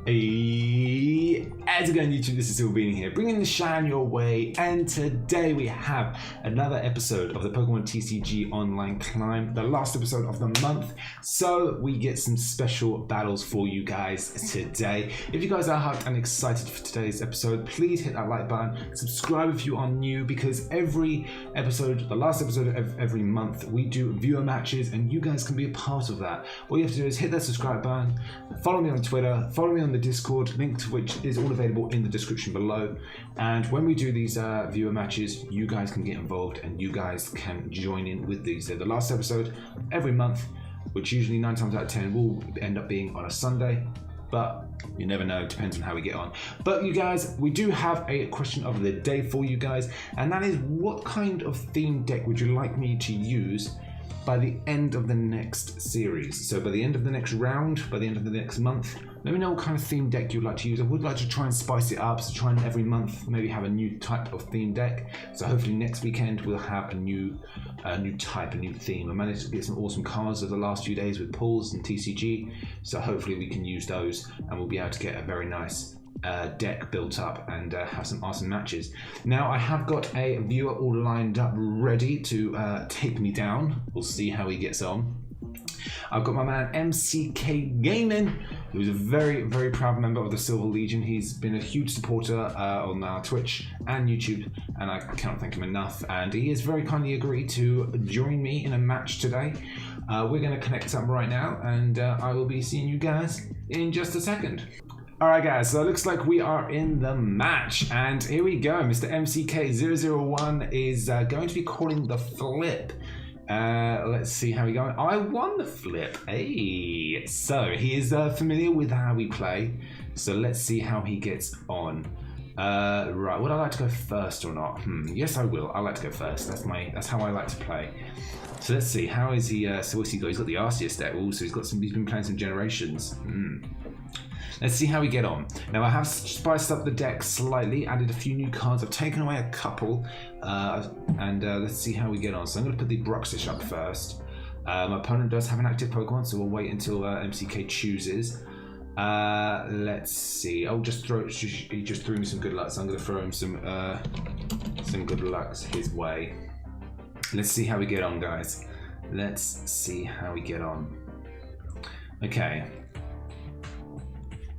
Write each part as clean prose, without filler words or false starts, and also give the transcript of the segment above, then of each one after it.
Hey, how's it going, YouTube? This is SilverBeanie here, bringing the shine your way, and today we have another episode of the Pokémon TCG Online Climb, the last episode of the month, so we get some special battles for you guys today. If you guys are hyped and excited for today's episode, please hit that like button, subscribe if you are new, because every episode, the last episode of every month, we do viewer matches, and you guys can be a part of that. All you have to do is hit that subscribe button, follow me on Twitter, follow me on the Discord, link to which is all available in the description below. And when we do these viewer matches, you guys can get involved and you guys can join in with these. So the last episode every month, which usually 9 times out of 10 will end up being on a Sunday, but you never know, depends on how we get on. But you guys, we do have a question of the day for you guys, and that is, what kind of theme deck would you like me to use by the end of the next series? So by the end of the next round, by the end of the next month, let me know what kind of theme deck you'd like to use. I would like to try and spice it up, so try and every month maybe have a new type of theme deck. So hopefully next weekend we'll have a new type, a new theme. I managed to get some awesome cards over the last few days with pulls and TCG, so hopefully we can use those and we'll be able to get a very nice deck built up and have some awesome matches. Now I have got a viewer all lined up ready to take me down. We'll see how he gets on. I've got my man MCK Gaming, who's a very, very proud member of the Silver Legion. He's been a huge supporter on our Twitch and YouTube, and I cannot thank him enough. And he has very kindly agreed to join me in a match today. We're going to connect up right now, and I will be seeing you guys in just a second. Alright guys, so it looks like we are in the match, and here we go. Mr. MCK001 is going to be calling the flip. Let's see how we go. I won the flip. Hey, so he is familiar with how we play, so let's see how he gets on. Right, would I like to go first or not? Yes, I will. I like to go first. That's how I like to play. So let's see, how is he? So what's he got? He's got the Arceus deck. Also, he's been playing some Generations. Let's see how we get on. Now I have spiced up the deck slightly, added a few new cards, I've taken away a couple, and let's see how we get on. So I'm going to put the Bruxish up first. My opponent does have an active Pokemon, so we'll wait until MCK chooses. Let's see. I'll just throw. He just threw me some good luck, so I'm going to throw him some good luck his way. Let's see how we get on, guys. Let's see how we get on. Okay.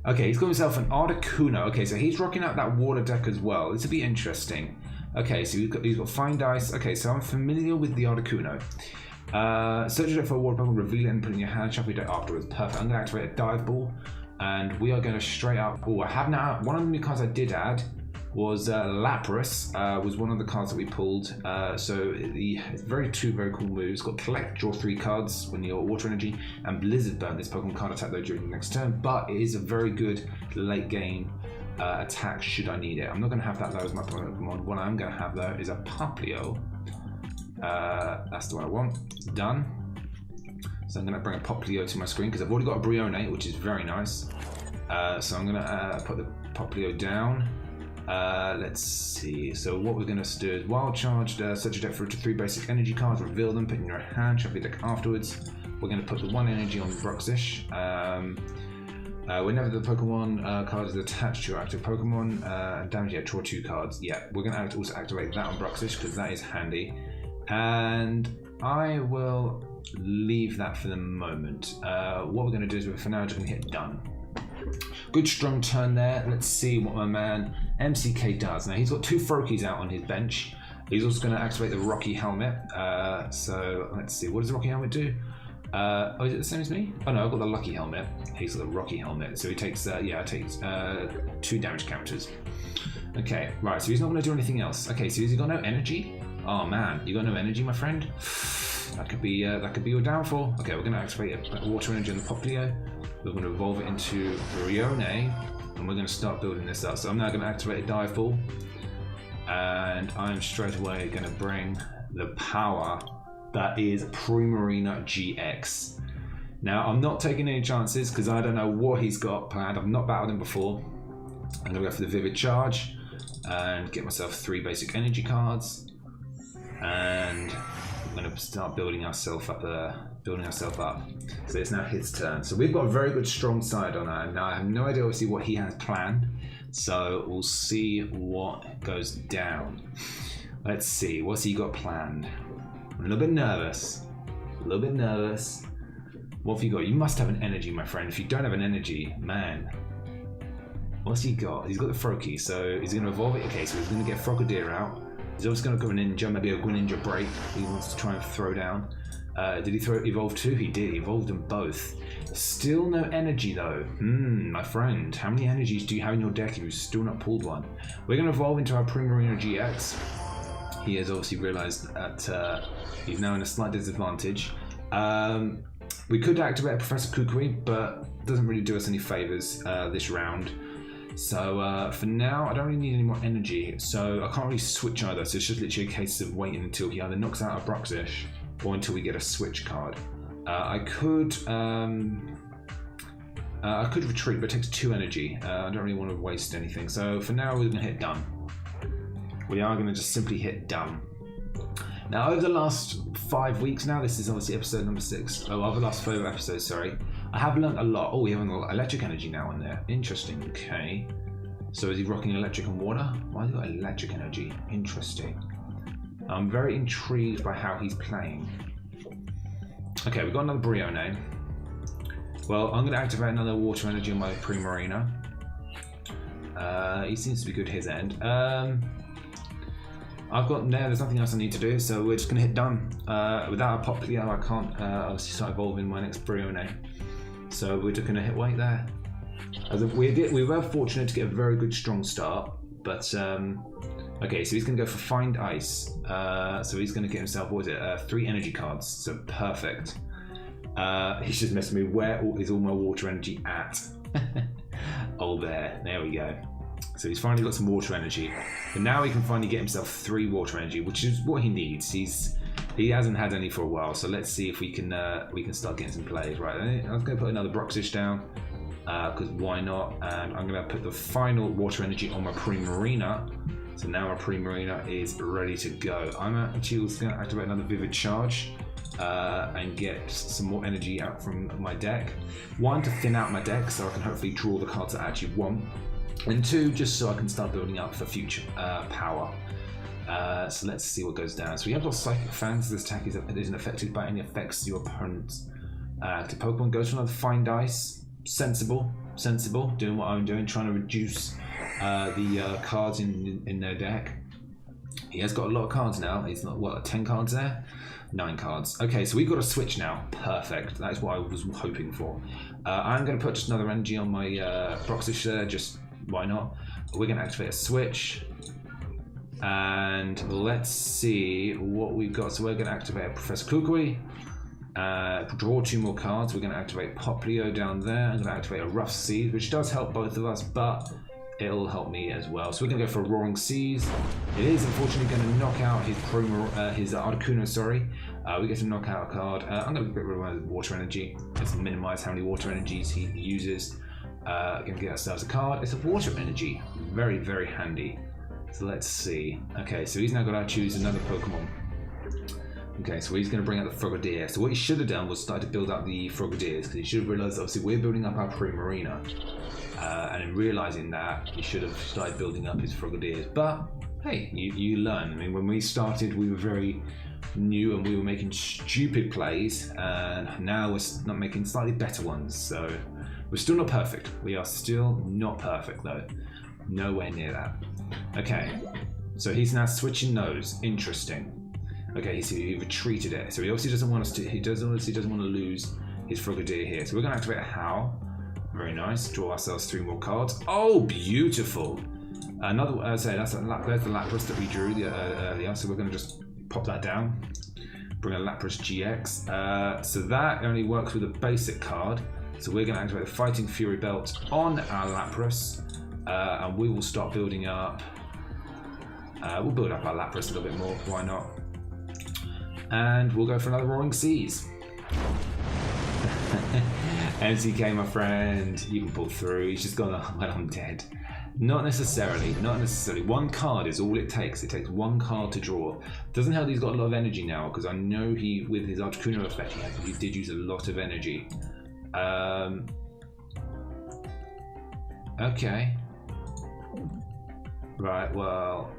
Okay, he's got himself an Articuno. Okay, so he's rocking out that water deck as well. This will be interesting. Okay, so he's got Fine Dice. Okay, so I'm familiar with the Articuno. Search it for a water Pokemon, reveal it and put it in your hand, shuffle your deck afterwards. Perfect. I'm going to activate a Dive Ball, and we are going to straight up. Oh, I have now. One of the new cards I did add was Lapras, was one of the cards that we pulled. So it's two very cool moves. Got Collect, draw 3 cards when you're Water Energy, and Blizzard Burn. This Pokemon can't attack though during the next turn, but it is a very good late game attack should I need it. I'm not going to have that though as my Pokemon. What I'm going to have though is a Popplio. That's the one I want. It's done. So I'm going to bring a Popplio to my screen because I've already got a Brione, which is very nice. So I'm going to put the Popplio down. Let's see. So what we're going to do is Wild Charge, search your deck for 3 basic energy cards, reveal them, put in your hand, shuffle your deck afterwards. We're going to put the 1 energy on Bruxish. Whenever the Pokemon card is attached to your active Pokemon, damage, draw 2 cards. Yeah, we're going to also activate that on Bruxish because that is handy. And I will leave that for the moment. What we're going to do is for now just going to hit done. Good strong turn there. Let's see what my man MCK does. Now he's got 2 Froakies out on his bench. He's also going to activate the Rocky Helmet. So let's see, what does the Rocky Helmet do? Oh, is it the same as me? Oh no, I've got the Lucky Helmet. He's got the Rocky Helmet. So he takes, it takes 2 damage counters. Okay, right, so he's not going to do anything else. Okay, so has he got no energy? Oh man, you got no energy, my friend? That could be your downfall. Okay, we're going to activate a Water Energy on the Popplio. We're going to evolve it into Brione, and we're going to start building this up. So I'm now going to activate a Dive Ball, and I'm straight away going to bring the power that is Primarina GX. Now I'm not taking any chances because I don't know what he's got planned. I've not battled him before. I'm going to go for the Vivid Charge and get myself 3 basic energy cards, and we're going to start building ourselves up. So it's now his turn. So we've got a very good strong side on that. Now I have no idea obviously what he has planned. So we'll see what goes down. Let's see, what's he got planned? I'm a little bit nervous. What have you got? You must have an energy, my friend. If you don't have an energy, man. What's he got? He's got the Froakie, so he's going to evolve it. Okay, so he's going to get Frogadier out. He's also going to go a Ninja, maybe a Greninja break. He wants to try and throw down. Did he evolve 2? He did. He evolved them both. Still no energy though. My friend, how many energies do you have in your deck if you've still not pulled one? We're going to evolve into our Primarina GX. He has obviously realised that he's now in a slight disadvantage. We could activate Professor Kukui, but it doesn't really do us any favours this round. So for now, I don't really need any more energy, so I can't really switch either. So it's just literally a case of waiting until he either knocks out a Bruxish or until we get a switch card. I could retreat, but it takes 2 energy. I don't really want to waste anything. So for now, we're going to hit done. We are going to just simply hit done. Now, over the last 5 weeks now, this is obviously episode number 6. Oh, over the last 5 episodes, sorry. I have learned a lot. Oh, we have electric energy now in there. Interesting. Okay. So is he rocking electric and water? Why has he got electric energy? Interesting. I'm very intrigued by how he's playing. Okay, we've got another Brione. Well, I'm going to activate another water energy on my Primarina. He seems to be good his end. There's nothing else I need to do, so we're just going to hit done. Without a Poplio, I can't obviously start evolving my next Brione. So we're just going to hit wait there. We were fortunate to get a very good strong start, but okay, so he's going to go for Find Ice. So he's going to get himself, 3 energy cards, so perfect. He's just messing me. Where is all my water energy at? Oh, there we go. So he's finally got some water energy, but now he can finally get himself 3 water energy, which is what he needs. He hasn't had any for a while, so let's see if we can start getting some plays. Right, I was going to put another Bruxish down because why not? And I'm going to put the final water energy on my Primarina. So now my Primarina is ready to go. I'm actually also going to activate another Vivid Charge and get some more energy out from my deck. 1, to thin out my deck so I can hopefully draw the cards I actually want. And 2, just so I can start building up for future power. So let's see what goes down. So we have got Psychic Fans. This attack isn't affected by any effects to your opponent's active Pokemon. Goes for another Find Ice. Sensible. Doing what I'm doing, trying to reduce the cards in their deck. He has got a lot of cards now. He's not, what, 10 cards there? 9 cards. Okay, so we've got a switch now. Perfect. That is what I was hoping for. I'm going to put just another energy on my Bruxish there. Just why not? We're going to activate a switch. And let's see what we've got. So we're going to activate Professor Kukui. Draw 2 more cards. We're going to activate Poplio down there. I'm going to activate a Rough Seas, which does help both of us, but it'll help me as well. So we're going to go for Roaring Seas. It is unfortunately going to knock out his Articuno, sorry. We get to knock out a card. I'm going to get rid of my water energy. Just minimize how many water energies he uses. Going to get ourselves a card. It's a water energy. Very, very handy. So let's see. Okay, so he's now got to choose another Pokemon. Okay, so he's going to bring out the Frogadier. So what he should have done was start to build up the Frogadiers, because he should have realised, obviously, we're building up our Primarina. And in realising that, he should have started building up his Frogadiers. But, hey, you learn. I mean, when we started, we were very new and we were making stupid plays. And now we're not making slightly better ones. So we're still not perfect. We are still not perfect, though. Nowhere near that. Okay, so he's now switching those. Interesting. Okay, so he retreated it. So he obviously doesn't want us to. He obviously doesn't want to lose his Frogadier here. So we're going to activate a Howl. Very nice. Draw ourselves 3 more cards. Oh, beautiful! Another. There's the Lapras that we drew earlier. So we're going to just pop that down. Bring a Lapras GX. So that only works with a basic card. So we're going to activate the Fighting Fury Belt on our Lapras. And we will start building up. We'll build up our Lapras a little bit more. Why not? And we'll go for another Roaring Seas. MCK, my friend, you can pull through. He's just gone, well, I'm dead. Not necessarily. One card is all it takes. It takes one card to draw. Doesn't help he's got a lot of energy now, because I know he, with his Articuno effect, he did use a lot of energy. Okay. Right, well...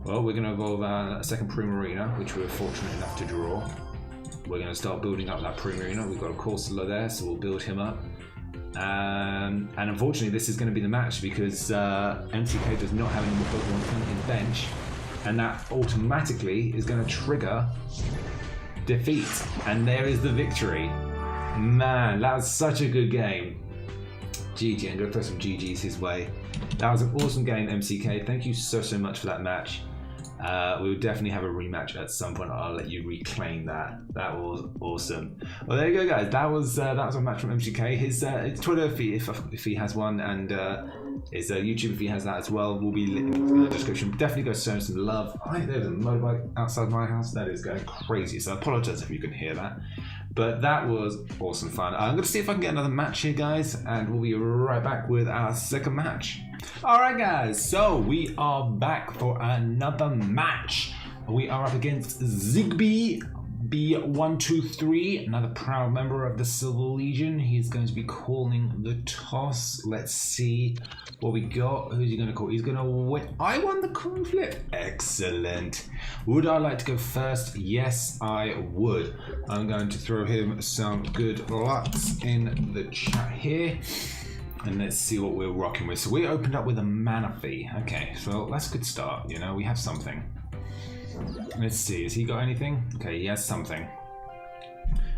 Well, we're going to evolve our second Primarina, which we were fortunate enough to draw. We're going to start building up that Primarina. We've got a Corsola there, so we'll build him up. And unfortunately, this is going to be the match because MCK does not have any more Pokemon in bench, and that automatically is going to trigger defeat. And there is the victory. Man, that was such a good game. GG, I'm going to throw some GGs his way. That was an awesome game, MCK. Thank you so much for that match. We will definitely have a rematch at some point. I'll let you reclaim that. That was awesome. Well, there you go, guys. That was a match from MCK. His Twitter, if he has one, and his YouTube, if he has that as well, will be in the description. Definitely go show him some love. There's a motorbike outside my house. That is going crazy. So I apologize if you can hear that. But that was awesome fun. I'm going to see if I can get another match here, guys, and we'll be right back with our second match. Alright, guys, so we are back for another match. We are up against Zigby B123, another proud member of the Silver Legion. He's going to be calling the toss. Let's see what we got. Who's he going to call? He's going to win. I won the coin flip. Excellent. Would I like to go first? Yes, I would. I'm going to throw him some good lucks in the chat here. And let's see what we're rocking with. So we opened up with a Manaphy. Okay, so that's a good start. You know, we have something. Let's see, has he got anything? Okay, he has something.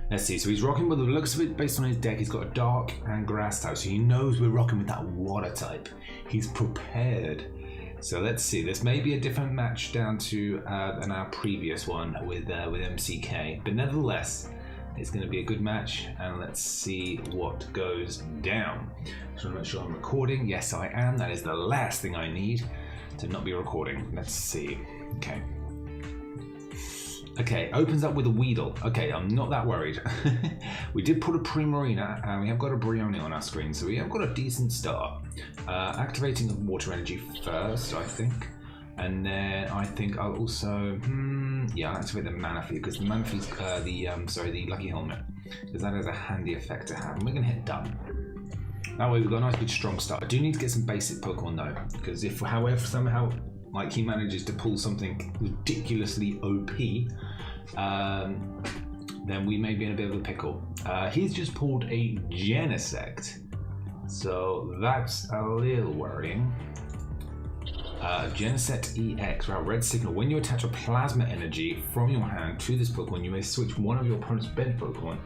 Let's see, so he's rocking with the looks of it based on his deck. He's got a dark and grass type, so he knows we're rocking with that water type. He's prepared. So let's see, this may be a different match down to than our previous one with MCK. But nevertheless, it's going to be a good match, and let's see what goes down. Just want to make sure I'm recording. Yes, I am. That is the last thing I need to not be recording. Let's see. Okay. Okay, opens up with a Weedle. Okay, I'm not that worried. We did put a Primarina, and we have got a Brioni on our screen, so we have got a decent start. Activating the Water Energy first, I think. And then I think I'll also, yeah, I'll activate the Manaphy, because the Manaphy's, the Lucky Helmet, because that has a handy effect to have. And we're going to hit done. That way we've got a nice big strong start. I do need to get some basic Pokemon though, because if, however, somehow, like he manages to pull something ridiculously OP, then we may be in a bit of a pickle. He's just pulled a Genesect, so that's a little worrying. Genesect EX, right, red signal. When you attach a plasma energy from your hand to this Pokemon, you may switch one of your opponent's bench Pokemon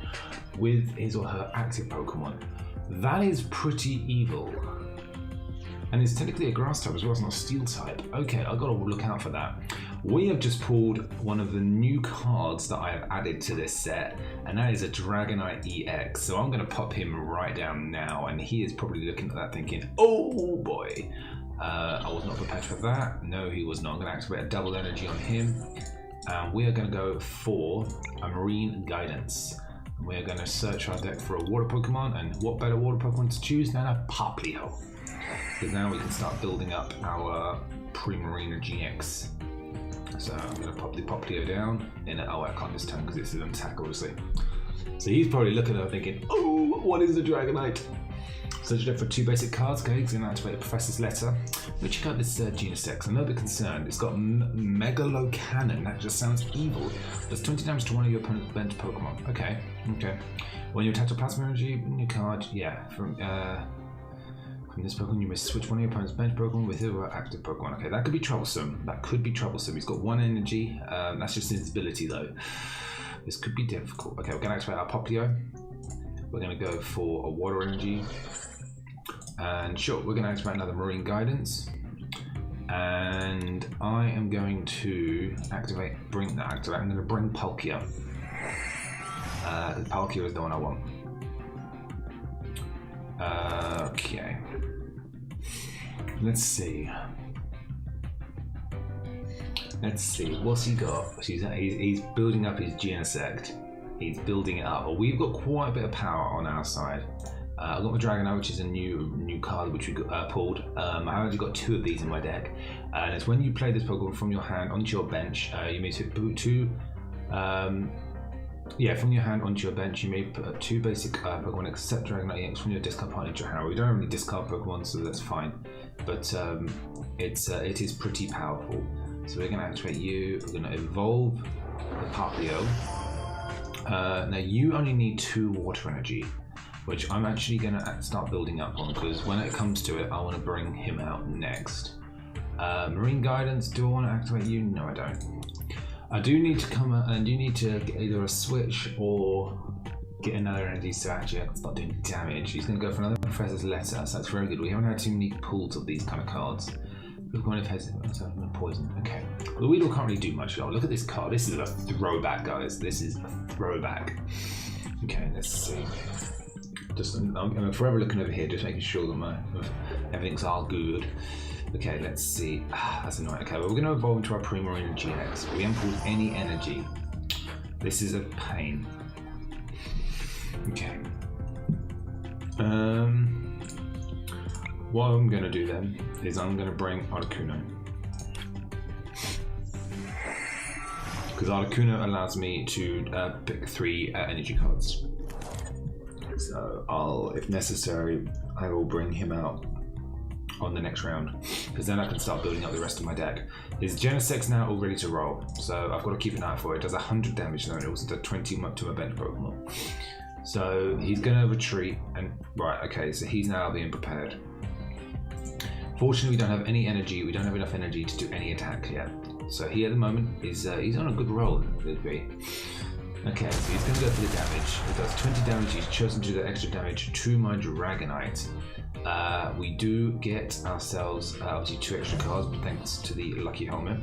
with his or her active Pokemon. That is pretty evil. And it's technically a grass type as well, it's not a steel type. Okay, I've got to look out for that. We have just pulled one of the new cards that I have added to this set, and that is a Dragonite EX. So I'm going to pop him right down now, and he is probably looking at that thinking, oh boy. I was not prepared for that. No, he was not. I'm going to activate a double energy on him. And we are going to go for a Marine Guidance. And we are going to search our deck for a water Pokemon. And what better water Pokemon to choose than a Poplio? Because now we can start building up our Primarina GX. So I'm going to pop the Poplio down. Oh, I can't this turn because it's an attack, obviously. So he's probably looking at it thinking, oh, what is the Dragonite? Search it for two basic cards. Okay, he's going to activate a Professor's Letter. Let's check out this Genesect. I'm a bit concerned. It's got Megalo Cannon. That just sounds evil. Does 20 damage to one of your opponent's bench Pokemon. Okay, okay. When you attach a Plasma Energy, new card, yeah, from this Pokemon, you may switch one of your opponent's bench Pokemon with your active Pokemon. Okay, that could be troublesome. That could be troublesome. He's got one energy. That's just his ability, though. This could be difficult. Okay, we're going to activate our Poplio. We're going to go for a Water Energy. And sure, we're going to activate another Marine Guidance. And I am going to I'm going to bring Palkia. Palkia is the one I want. Okay. Let's see. What's he got? He's building up his Genesect. He's building it up. But we've got quite a bit of power on our side. I've got my Dragonite, which is a new card which we pulled. I've actually got 2 of these in my deck. And it's when you play this Pokemon from your hand onto your bench, you may put 2. From your hand onto your bench, you may put 2 basic Pokemon except Dragonite EX from your discard pile into your hand. We don't have any discard Pokemon, so that's fine. But it is pretty powerful. So we're going to activate you. We're going to evolve the Papio. Now you only need 2 water energy, which I'm actually going to start building up on, because when it comes to it, I want to bring him out next. Marine Guidance, do I want to activate you? No, I don't. I do need to come out, and you need to get either a switch or get another energy, so actually I can start doing damage. He's going to go for another Professor's Letter, so that's very good. We haven't had too many pulls of these kind of cards. We've got poison. Okay. Well, we can't really do much. Look at this card. This is a throwback, guys. This is a throwback. Okay, let's see. I'm forever looking over here, just making sure that everything's all good. Okay, let's see. That's annoying. Okay, well, we're going to evolve into our Primarina GX. We haven't pulled any energy. This is a pain. Okay. What I'm going to do then is I'm going to bring Articuno. Because Articuno allows me to pick 3 energy cards. So if necessary, I will bring him out on the next round, because then I can start building up the rest of my deck. His Genesec's now all ready to roll, so I've got to keep an eye for it. It does 100 damage though, and it also does 20 to my bench Pokemon. So he's going to retreat, and right, okay, so he's now being prepared. Fortunately, we don't have any energy. We don't have enough energy to do any attack yet. So he at the moment is he's on a good roll. Okay, so he's going to go for the damage. He does 20 damage. He's chosen to do the extra damage to my Dragonite. We do get ourselves obviously 2 extra cards, thanks to the lucky helmet.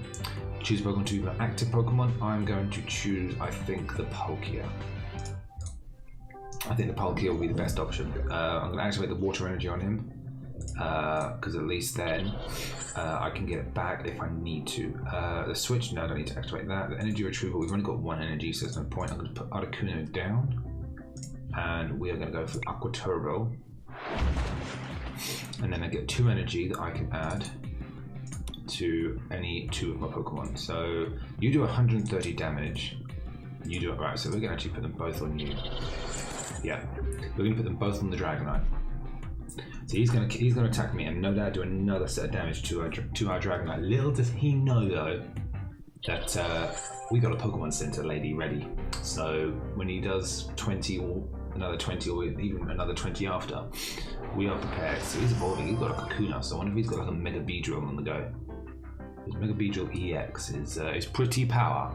Choose Pokemon to be my active Pokemon. I'm going to choose, I think, the Palkia. I think the Palkia will be the best option. I'm going to activate the water energy on him, because at least then I can get it back if I need to. The switch, no, I don't need to activate that. The energy retrieval, we've only got 1 energy, so there's no point. I'm going to put Articuno down, and we are going to go for Aqua Turbo. And then I get 2 energy that I can add to any 2 of my Pokemon. So you do 130 damage. You do it right. So we're going to actually put them both on you. Yeah, we're going to put them both on the Dragonite. So he's going to attack me, and no doubt do another set of damage to our Dragonite. Little does he know though that we got a Pokemon Center lady ready. So when he does 20 or another 20 or even another 20 after, we are prepared. So he's evolving. He's got a Kakuna, so I wonder if he's got like a Mega Beedrill on the go. His Mega Beedrill EX is pretty power.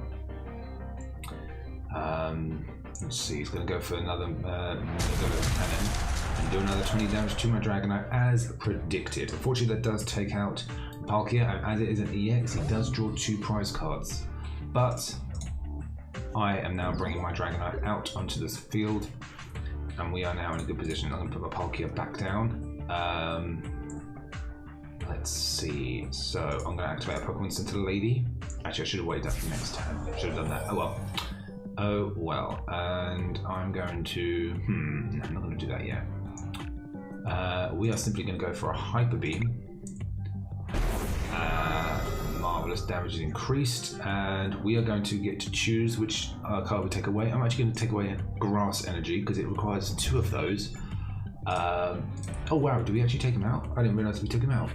Let's see, he's going to go for another Mega Cannon and do another 20 damage to my Dragonite as predicted. Unfortunately, that does take out Palkia, and as it is an EX, he does draw 2 prize cards. But I am now bringing my Dragonite out onto this field, and we are now in a good position. I'm going to put my Palkia back down. Let's see. So I'm going to activate a Pokemon Center Lady. Actually, I should have waited that for next time. Should have done that. Oh well. Oh well. And I'm going to. I'm not going to do that yet. We are simply going to go for a Hyper Beam. Marvelous damage is increased, and we are going to get to choose which card we take away. I'm actually going to take away Grass Energy because it requires 2 of those. Oh wow, did we actually take him out? I didn't realise we took him out.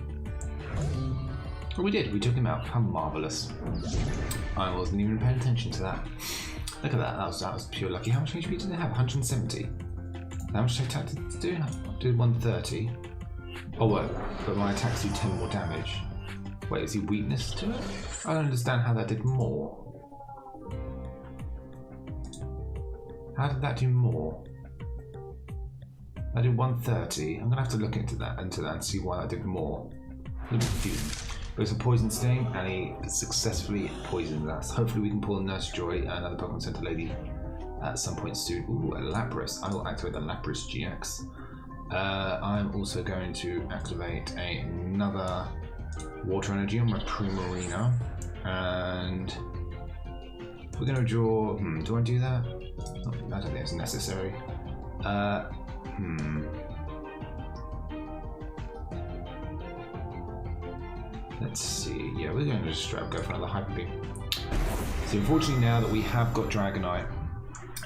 Oh, we did. We took him out. How marvelous! I wasn't even paying attention to that. Look at that. That was pure lucky. How much HP did they have? 170. How much attack did it do? I did 130. Oh well, but my attacks do 10 more damage. Wait, is he weakness to it? I don't understand how that did more. How did that do more? I did 130. I'm gonna have to look into that and see why I did more. A little bit confusing. It was a poison sting, and he successfully poisoned us. Hopefully we can pull a Nurse Joy, another Pokemon Center Lady, at some point soon. Ooh, a Lapras. I will activate the Lapras GX. I'm also going to activate another Water Energy on my Primarina, and we're going to draw... do I do that? Oh, I don't think it's necessary. Let's see. Yeah, we're going to just straight up go for another Hyper Beam. So unfortunately now that we have got Dragonite,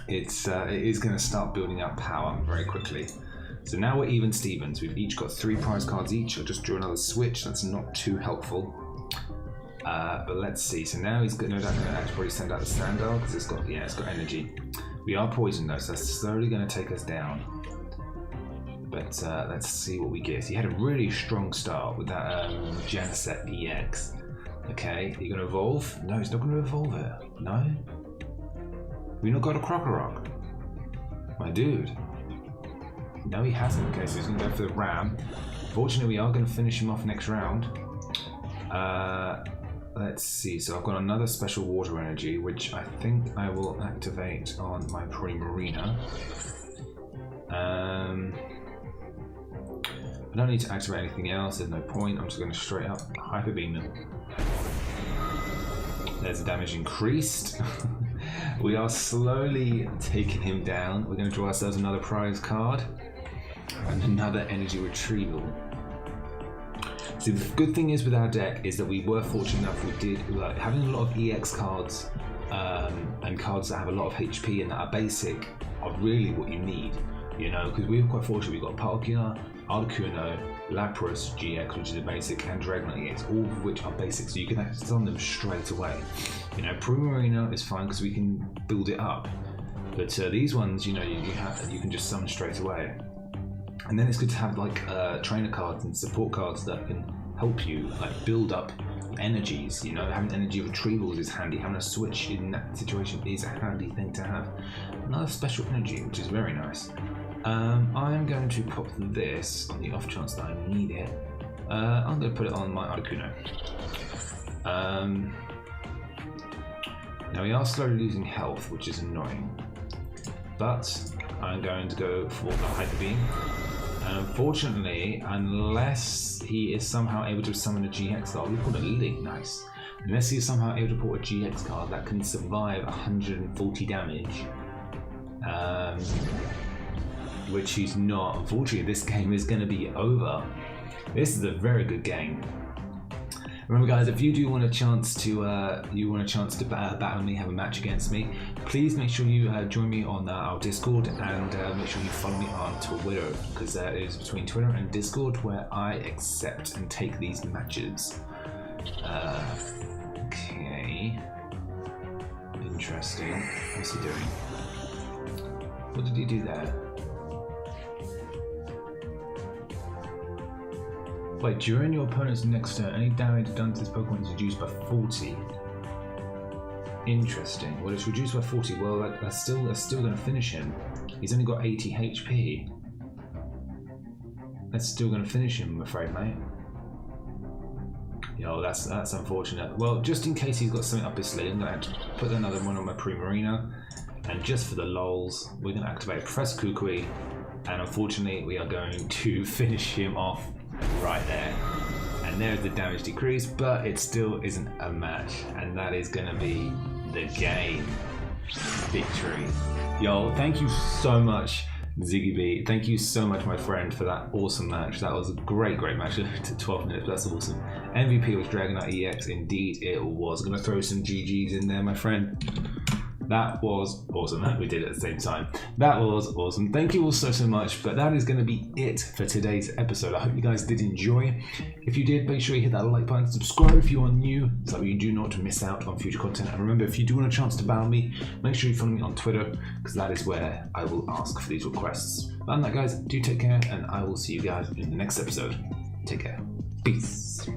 it is going to start building up power very quickly. So now we're even Stevens. We've each got 3 prize cards each. I'll just draw another switch. That's not too helpful. But let's see. So now he's no doubt going to actually send out the Sandal because it's got energy. We are poisoned though, so that's slowly going to take us down. But let's see what we get. He had a really strong start with that Geneset EX. Okay, are you going to evolve? No, he's not going to evolve it. No? We not got a Crocorock? My dude. No, he hasn't. Okay, so he's going to go for the Ram. Fortunately, we are going to finish him off next round. Let's see. So I've got another special water energy, which I think I will activate on my Primarina. I don't need to activate anything else. There's no point. I'm just going to straight up Hyper Beam him. There's the damage increased. We are slowly taking him down. We're going to draw ourselves another prize card and another energy retrieval. So the good thing is with our deck is that we were fortunate enough having a lot of EX cards and cards that have a lot of HP and that are basic are really what you need, you know, because we were quite fortunate. We got Palkia, Articuno, Lapras GX, which is a basic, and Dragonite EX, all of which are basic, so you can actually summon them straight away. You know, Primarina is fine because we can build it up, but these ones, you know, you can just summon straight away. And then it's good to have like trainer cards and support cards that can help you like build up energies. You know, having energy retrievals is handy. Having a switch in that situation is a handy thing to have. Another special energy, which is very nice. I'm going to pop this on the off chance that I need it. I'm going to put it on my Articuno. Now we are slowly losing health, which is annoying. But I'm going to go for the Hyper Beam. And unfortunately, unless he is somehow able to summon a GX card, we put a Lily, nice. Unless he is somehow able to put a GX card that can survive 140 damage, which he's not. Unfortunately, this game is going to be over. This is a very good game. Remember, guys, if you do want a chance to battle me, have a match against me, please make sure you join me on our Discord and make sure you follow me on Twitter, because that is between Twitter and Discord where I accept and take these matches. Okay. Interesting. What's he doing? What did he do there? Wait, during your opponent's next turn, any damage done to this Pokemon is reduced by 40. Interesting. Well, it's reduced by 40. Well, that's still going to finish him. He's only got 80 HP. That's still going to finish him, I'm afraid, mate. Yo, that's unfortunate. Well, just in case he's got something up his sleeve, I'm going to put another one on my Primarina. And just for the lols, we're going to activate Professor Kukui. And unfortunately, we are going to finish him off right there. And there's the damage decrease, but it still isn't a match. And that is going to be the game victory. Yo, thank you so much, Ziggy B. Thank you so much, my friend, for that awesome match. That was a great match. It took 12 minutes, but that's awesome. MVP was Dragonite EX. Indeed, it was. I'm going to throw some GGs in there, my friend. That was awesome. We did it at the same time. That was awesome. Thank you all so much. But that is going to be it for today's episode. I hope you guys did enjoy. If you did, make sure you hit that like button. Subscribe if you are new, so you do not miss out on future content. And remember, if you do want a chance to battle me, make sure you follow me on Twitter, because that is where I will ask for these requests. Other than that, guys, do take care, and I will see you guys in the next episode. Take care. Peace.